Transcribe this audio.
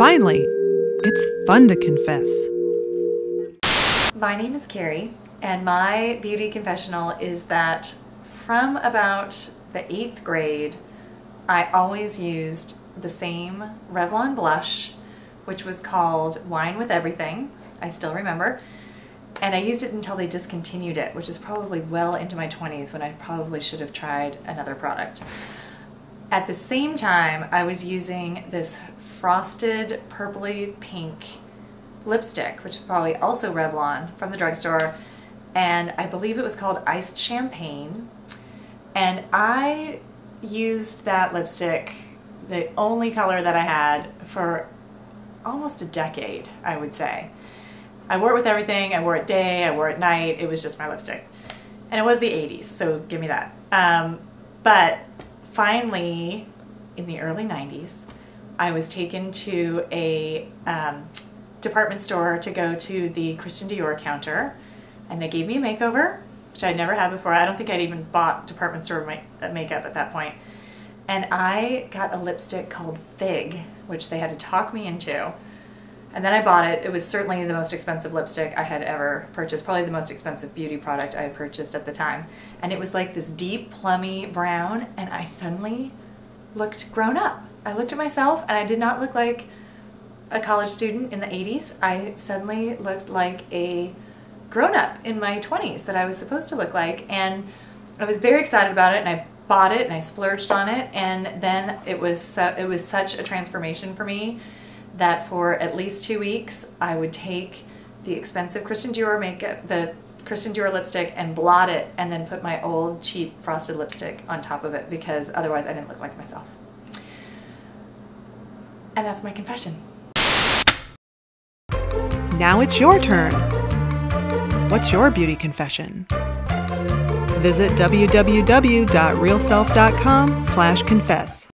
Finally, it's fun to confess. My name is Carrie, and my beauty confessional is that from about the 8th grade, I always used the same Revlon blush, which was called Wine with Everything. I still remember. And I used it until they discontinued it, which is probably well into my 20s when I probably should have tried another product. At the same time, I was using this frosted purpley pink lipstick, which is probably also Revlon from the drugstore, and I believe it was called Iced Champagne. And I used that lipstick, the only color that I had, for almost a decade, I would say. I wore it with everything. I wore it day, I wore it night. It was just my lipstick. And it was the 80s, so give me that. But finally, in the early 90s, I was taken to a department store to go to the Christian Dior counter, and they gave me a makeover, which I'd never had before. I don't think I'd even bought department store makeup at that point. And I got a lipstick called Fig, which they had to talk me into. And then I bought it. It was certainly the most expensive lipstick I had ever purchased, probably the most expensive beauty product I had purchased at the time. And it was like this deep plummy brown, and I suddenly looked grown up. I looked at myself and I did not look like a college student in the 80s. I suddenly looked like a grown-up in my 20s that I was supposed to look like, and I was very excited about it, and I bought it and I splurged on it, and then it was such a transformation for me that for at least 2 weeks I would take the expensive Christian Dior makeup, the Christian Dior lipstick, and blot it and then put my old cheap frosted lipstick on top of it, because otherwise I didn't look like myself. And that's my confession. Now it's your turn. What's your beauty confession? Visit www.realself.com/confess.